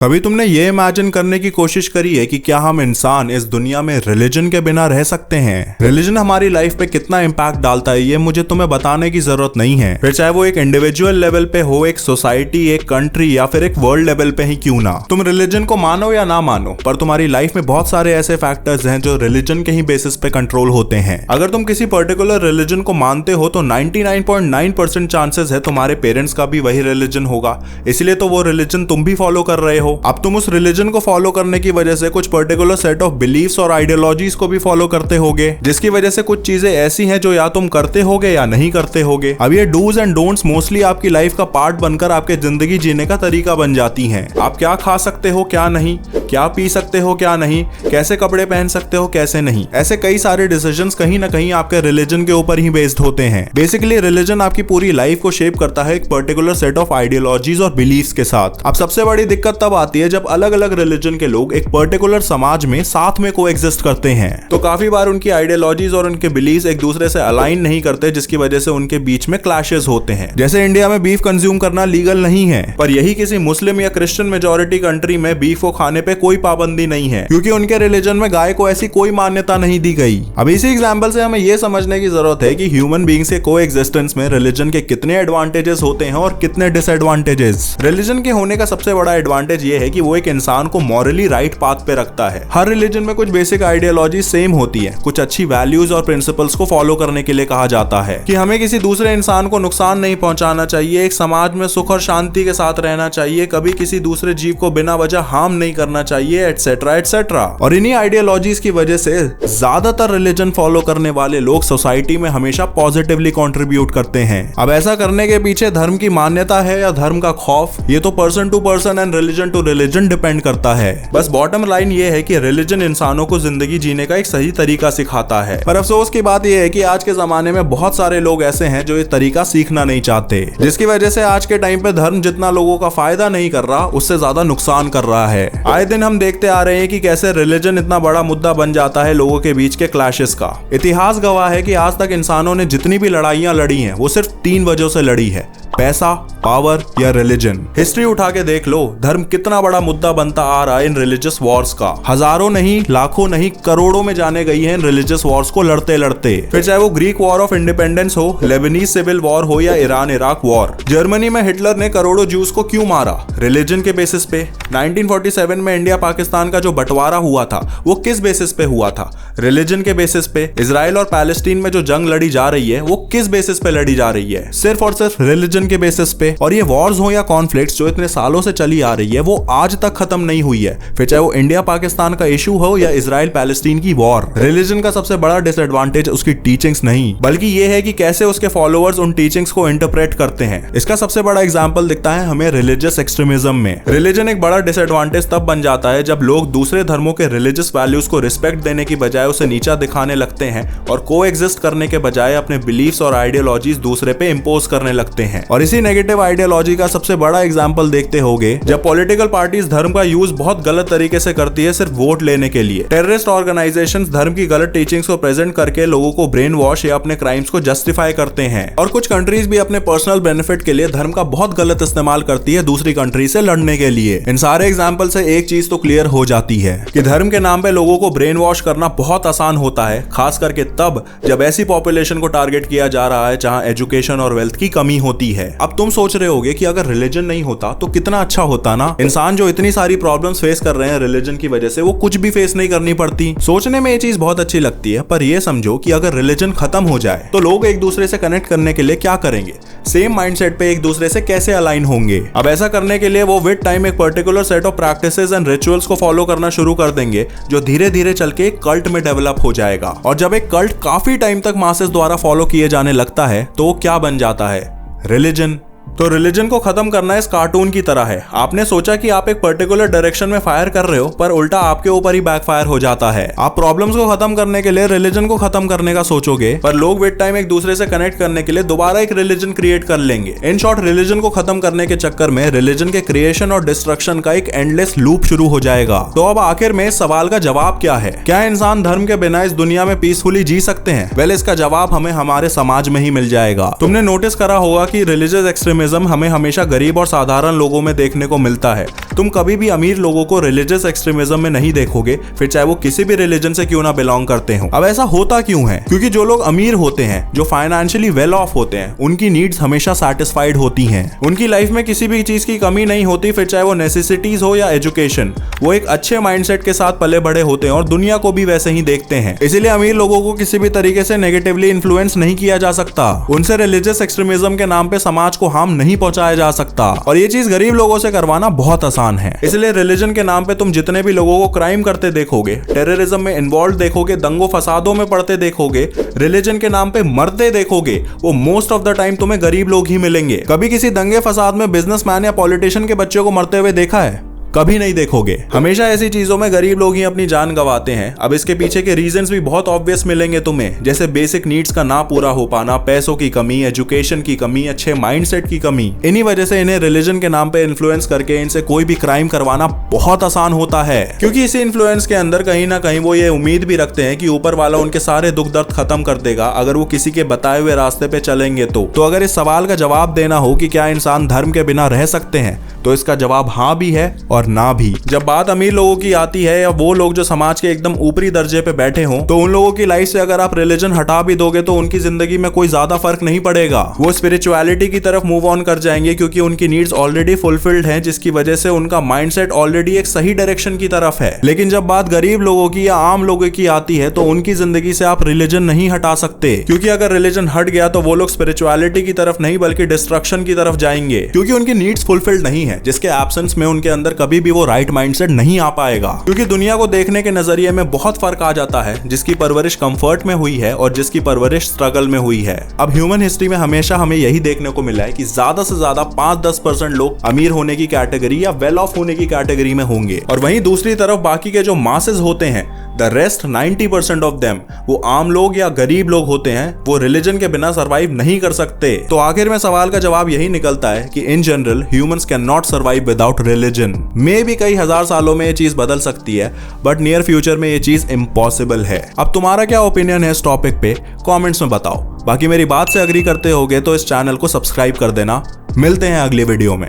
कभी तुमने ये इमेजिन करने की कोशिश करी है कि क्या हम इंसान इस दुनिया में रिलीजन के बिना रह सकते हैं? रिलीजन हमारी लाइफ पे कितना इम्पैक्ट डालता है ये मुझे तुम्हें बताने की जरूरत नहीं है, फिर चाहे वो एक इंडिविजुअल लेवल पे हो, एक सोसाइटी, एक कंट्री या फिर एक वर्ल्ड लेवल पे ही क्यों ना। तुम रिलीजन को मानो या ना मानो, पर तुम्हारी लाइफ में बहुत सारे ऐसे फैक्टर्स हैं जो रिलीजन के ही बेसिस पे कंट्रोल होते हैं। अगर तुम किसी पर्टिकुलर रिलीजन को मानते हो तो 99.9% चांसेस है तुम्हारे पेरेंट्स का भी वही रिलीजन होगा, इसलिए तो वो रिलीजन तुम भी फॉलो कर रहे हो। अब तुम उस रिलीजन को फॉलो करने की वजह से कुछ पर्टिकुलर सेट ऑफ बिलीफ्स और आइडियोलॉजीज को भी फॉलो करते होगे, जिसकी वजह से कुछ चीजें ऐसी हैं जो या तुम करते होगे या नहीं करते होगे। अब ये डूज एंड डोंट्स मोस्टली आपकी लाइफ का पार्ट बनकर आपके जिंदगी जीने का तरीका बन जाती हैं। आप क्या खा सकते हो, क्या नहीं, क्या पी सकते हो, क्या नहीं, कैसे कपड़े पहन सकते हो, कैसे नहीं, ऐसे कई सारे डिसीजंस कहीं ना कहीं आपके रिलीजन के ऊपर ही बेस्ड होते हैं। बेसिकली रिलीजन आपकी पूरी लाइफ को शेप करता है एक पर्टिकुलर सेट ऑफ आइडियोलॉजीज और बिलीफ्स के साथ। अब सबसे बड़ी दिक्कत तब आती है जब अलग अलग रिलीजन के लोग एक पर्टिकुलर समाज में साथ में कोएग्जिस्ट करते हैं, तो काफी बार उनकी आइडियोलॉजीज और उनके बिलीव्स एक दूसरे से अलाइन नहीं करते, जिसकी वजह से उनके बीच में क्लैशेस होते हैं। जैसे इंडिया में बीफ कंज्यूम करना लीगल नहीं है, पर यही किसी मुस्लिम या क्रिश्चियन मेजोरिटी कंट्री में बीफ को खाने पे कोई पाबंदी नहीं है, क्योंकि उनके रिलीजन में गाय को ऐसी कोई मान्यता नहीं दी गई। अब इसी एग्जाम्पल से हमें यह समझने की जरूरत है कि ह्यूमन बीइंग्स के कोएग्जिस्टेंस में रिलीजन के कितने एडवांटेजेस होते हैं और कितने डिसएडवांटेजेस। रिलीजन के होने का सबसे बड़ा एडवांटेज ये है कि वो एक इंसान को मॉरली राइट पाथ पे रखता है। हर रिलीजन में कुछ बेसिक आइडियोलॉजी सेम होती है, कुछ अच्छी वैल्यूज और प्रिंसिपल्स को फॉलो करने के लिए कहा जाता है कि हमें किसी दूसरे इंसान को नुकसान नहीं पहुंचाना चाहिए, एक समाज में सुख और शांति के साथ रहना चाहिए, कभी किसी दूसरे जीव को बिना वजह हार्म नहीं करना चाहिए, एटसेट्रा एटसेट्रा। और इन्हीं आइडियोलॉजीज की वजह से ज्यादातर रिलीजन फॉलो करने वाले लोग सोसाइटी में हमेशा पॉजिटिवली कंट्रीब्यूट करते हैं। अब ऐसा करने के पीछे धर्म की मान्यता है या धर्म का खौफ, ये तो person to person and religion to religion depend करता है। बस बॉटम लाइन ये है कि रिलीजन इंसानों को जिंदगी जीने का एक सही तरीका सिखाता है, पर अफसोस की बात यह है कि आज के जमाने में बहुत सारे लोग ऐसे हैं जो ये तरीका सीखना नहीं चाहते, जिसकी वजह से आज के टाइम पे धर्म जितना लोगों का फायदा नहीं कर रहा, उससे ज्यादा नुकसान कर रहा है। आए दिन हम देखते आ रहे हैं कि कैसे रिलीजन इतना बड़ा मुद्दा बन जाता है लोगों के बीच के क्लैशेस का। इतिहास गवाह है कि आज तक इंसानों ने जितनी भी लड़ाइयां लड़ी हैं वो सिर्फ 3 वजहों से लड़ी है: पैसा, पावर या रिलीजन। हिस्ट्री उठा के देख लो, धर्म कितना बड़ा मुद्दा बनता आ रहा है इन रिलीजियस वॉर्स का। हजारों नहीं, लाखों नहीं, करोड़ों में जाने गई है इन रिलीजियस वॉर्स को लड़ते लड़ते। फिर चाहे वो ग्रीक वॉर ऑफ इंडिपेंडेंस हो, लेबनीज सिविल वॉर हो या ईरान इराक वॉर। जर्मनी में हिटलर ने करोड़ों ज्यूज को क्यों मारा? रिलीजन के बेसिस पे। 1947 में इंडिया पाकिस्तान का जो बंटवारा हुआ था वो किस बेसिस पे हुआ था? रिलीजन के बेसिस पे। इजराइल और पैलेस्टीन में जो जंग लड़ी जा रही है वो किस बेसिस पे लड़ी जा रही है? सिर्फ और सिर्फ रिलीजन के बेसिस पे। और ये वॉर्स हो या कॉन्फ्लिक्ट्स जो इतने सालों से चली आ रही है वो आज तक खत्म नहीं हुई है, फिर चाहे वो इंडिया पाकिस्तान का इशू हो या इजराइल पैलेस्टीन की वॉर। रिलीजन का सबसे बड़ा डिसएडवांटेज उसकी टीचिंग्स नहीं, बल्कि ये है कि कैसे उसके फॉलोअर्स उन टीचिंग्स को इंटरप्रेट करते हैं। इसका सबसे बड़ा एग्जांपल दिखता है हमें रिलीजियस एक्सट्रीमिज्म में। रिलीजन एक बड़ा डिसएडवांटेज तब बन जाता है जब लोग दूसरे धर्मों के रिलीजियस वैल्यूज को रिस्पेक्ट देने की बजाय उसे नीचा दिखाने लगते हैं और कोएग्जिस्ट करने के बजाय अपने बिलीफ्स और आइडियोलॉजीज दूसरे पे इंपोज करने लगते हैं। और इसी नेगेटिव आइडियोलॉजी का सबसे बड़ा एग्जांपल देखते होगे जब पॉलिटिकल पार्टीज धर्म का यूज बहुत गलत तरीके से करती है सिर्फ वोट लेने के लिए। टेररिस्ट ऑर्गेनाइजेशंस धर्म की गलत टीचिंग्स को प्रेजेंट करके लोगों को ब्रेन वॉश या अपने क्राइम्स को जस्टिफाई करते हैं। और कुछ कंट्रीज भी अपने पर्सनल बेनिफिट के लिए धर्म का बहुत गलत इस्तेमाल करती है दूसरी कंट्री से लड़ने के लिए। इन सारे एग्जांपल से एक चीज तो क्लियर हो जाती है कि धर्म के नाम पे लोगों को ब्रेन वॉश करना बहुत आसान होता है, खास करके तब जब ऐसी पॉपुलेशन को टारगेट किया जा रहा है जहां एजुकेशन और वेल्थ की कमी होती है। अब तुम सोच रहे होगे कि अगर रिलीजन नहीं होता तो कितना अच्छा होता ना। इंसान जो इतनी सारी प्रॉब्लम्स फेस कर रहे हैं रिलीजन की वजह से, वो कुछ भी फेस नहीं करनी पड़ती। सोचने में ये चीज बहुत अच्छी लगती है, पर ये समझो कि अगर रिलीजन खत्म हो जाए तो लोग एक दूसरे से कनेक्ट करने के लिए क्या करेंगे? सेम माइंडसेट पे एक दूसरे से कैसे अलाइन होंगे? अब ऐसा करने के लिए वो विद टाइम एक particular set of practices and rituals को फॉलो करना शुरू कर देंगे, जो धीरे धीरे चल के एक कल्ट में डेवलप हो जाएगा। और जब एक कल्ट काफी टाइम तक मासेस द्वारा फॉलो किए जाने लगता है तो वो क्या बन जाता है? रिलीजन। तो रिलीजन को खत्म करना इस कार्टून की तरह है। आपने सोचा कि आप एक पर्टिकुलर डायरेक्शन में फायर कर रहे हो, पर उल्टा आपके ऊपर ही बैकफायर हो जाता है। आप प्रॉब्लम्स को खत्म करने के लिए रिलीजन को खत्म करने का सोचोगे, पर लोग विद टाइम एक दूसरे से कनेक्ट करने के लिए दोबारा एक रिलीजन क्रिएट कर लेंगे। इन शॉर्ट, रिलीजन को खत्म करने के चक्कर में रिलीजन के क्रिएशन और डिस्ट्रक्शन का एक एंडलेस लूप शुरू हो जाएगा। तो अब आखिर में इस सवाल का जवाब क्या है? क्या इंसान धर्म के बिना इस दुनिया में पीसफुली जी सकते हैं? वेल, इसका जवाब हमें हमारे समाज में ही मिल जाएगा। तुमने नोटिस करा होगा कि रिलीजियस एक्सट्रीमिज्म एक्सट्रीमिज्म हमें हमेशा गरीब और साधारण लोगों में देखने को मिलता है। तुम कभी भी अमीर लोगों को रिलीजियस एक्सट्रीमिज्म में नहीं देखोगे, फिर चाहे वो किसी भी रिलीजन से क्यों ना बिलोंग करते हो। अब ऐसा होता क्यों है? क्योंकि जो लोग अमीर होते हैं, जो फाइनेंशियली वेल ऑफ होते हैं, उनकी नीड्स हमेशा सेटिस्फाइड होती हैं। उनकी लाइफ में किसी भी चीज की कमी नहीं होती, फिर चाहे वो नेसेसिटीज हो या एजुकेशन। वो एक अच्छे माइंडसेट के साथ पले बड़े होते हैं और दुनिया को भी वैसे ही देखते हैं। इसीलिए अमीर लोगों को किसी भी तरीके से नेगेटिवली इन्फ्लुएंस नहीं किया जा सकता। उनसे रिलीजियस एक्सट्रीमिज्म के नाम पे समाज को हार्म नहीं पहुंचाया जा सकता, और ये चीज गरीब लोगों से करवाना बहुत आसान है। इसलिए रिलीजन के नाम पे तुम जितने भी लोगों को क्राइम करते देखोगे, टेररिज्म में इन्वॉल्व देखोगे, दंगों फसादों में पड़ते देखोगे, रिलीजन के नाम पे मरते देखोगे, वो मोस्ट ऑफ द टाइम तुम्हें गरीब लोग ही मिलेंगे। कभी किसी दंगे फसाद में बिजनेसमैन या पॉलिटिशियन के बच्चों को मरते हुए देखा है? कभी नहीं देखोगे। हमेशा ऐसी चीजों में गरीब लोग ही अपनी जान गंवाते हैं। अब इसके पीछे के रीजंस भी बहुत ऑब्वियस मिलेंगे तुम्हें, जैसे बेसिक नीड्स का ना पूरा हो पाना, पैसों की कमी, एजुकेशन की कमी, अच्छे माइंडसेट की कमी। इन्हीं वजह से इन्हें रिलीजन के नाम पे इन्फ्लुएंस करके इनसे कोई भी क्राइम करवाना बहुत आसान होता है, क्योंकि इसी इन्फ्लुएंस के अंदर कहीं ना कहीं वो ये उम्मीद भी रखते हैं कि ऊपर वाला उनके सारे दुख दर्द खत्म कर देगा अगर वो किसी के बताए हुए रास्ते पे चलेंगे। तो अगर इस सवाल का जवाब देना हो कि क्या इंसान धर्म के बिना रह सकते हैं, तो इसका जवाब हाँ भी है और ना भी। जब बात अमीर लोगों की आती है या वो लोग जो समाज के एकदम ऊपरी दर्जे पे बैठे हों, तो उन लोगों की लाइफ से अगर आप रिलीजन हटा भी दोगे तो उनकी जिंदगी में कोई ज्यादा फर्क नहीं पड़ेगा। वो स्पिरिचुअलिटी की तरफ मूव ऑन कर जाएंगे, क्योंकि उनकी नीड्स ऑलरेडी फुलफिल्ड हैं, जिसकी वजह से उनका माइंडसेट ऑलरेडी एक सही डायरेक्शन की तरफ है। लेकिन जब बात गरीब लोगों की या आम लोगों की आती है, तो उनकी जिंदगी से आप रिलीजन नहीं हटा सकते, क्योंकि अगर रिलीजन हट गया तो वो लोग स्पिरिचुअलिटी की तरफ नहीं बल्कि डिस्ट्रक्शन की तरफ जाएंगे, क्योंकि उनकी नीड्स फुलफिल्ड नहीं है, जिसके एब्सेंस में उनके अंदर कभी भी वो राइट माइंडसेट नहीं आ पाएगा। क्योंकि दुनिया को देखने के नजरिए में बहुत फर्क आ जाता है, जिसकी परवरिश कंफर्ट में हुई है और जिसकी परवरिश स्ट्रगल में हुई है। अब ह्यूमन हिस्ट्री में हमेशा हमें यही देखने को मिला है कि ज्यादा से ज्यादा 5-10% लोग अमीर होने की कैटेगरी या वेल ऑफ होने की कैटेगरी में होंगे, और वहीं दूसरी तरफ बाकी के जो मासेस होते हैं, द रेस्ट 90% ऑफ देम, वो आम लोग या गरीब लोग होते हैं, वो रिलीजन के बिना सरवाइव नहीं कर सकते। तो आखिर में सवाल का जवाब यही निकलता है कि in general humans can not survive without religion. मे भी कई हजार सालों में ये चीज बदल सकती है, बट नियर फ्यूचर में ये चीज इम्पॉसिबल है। अब तुम्हारा क्या ओपिनियन है इस टॉपिक पे, कमेंट्स में बताओ। बाकी मेरी बात से अग्री करते होगे तो इस चैनल को सब्सक्राइब कर देना। मिलते हैं अगली वीडियो में।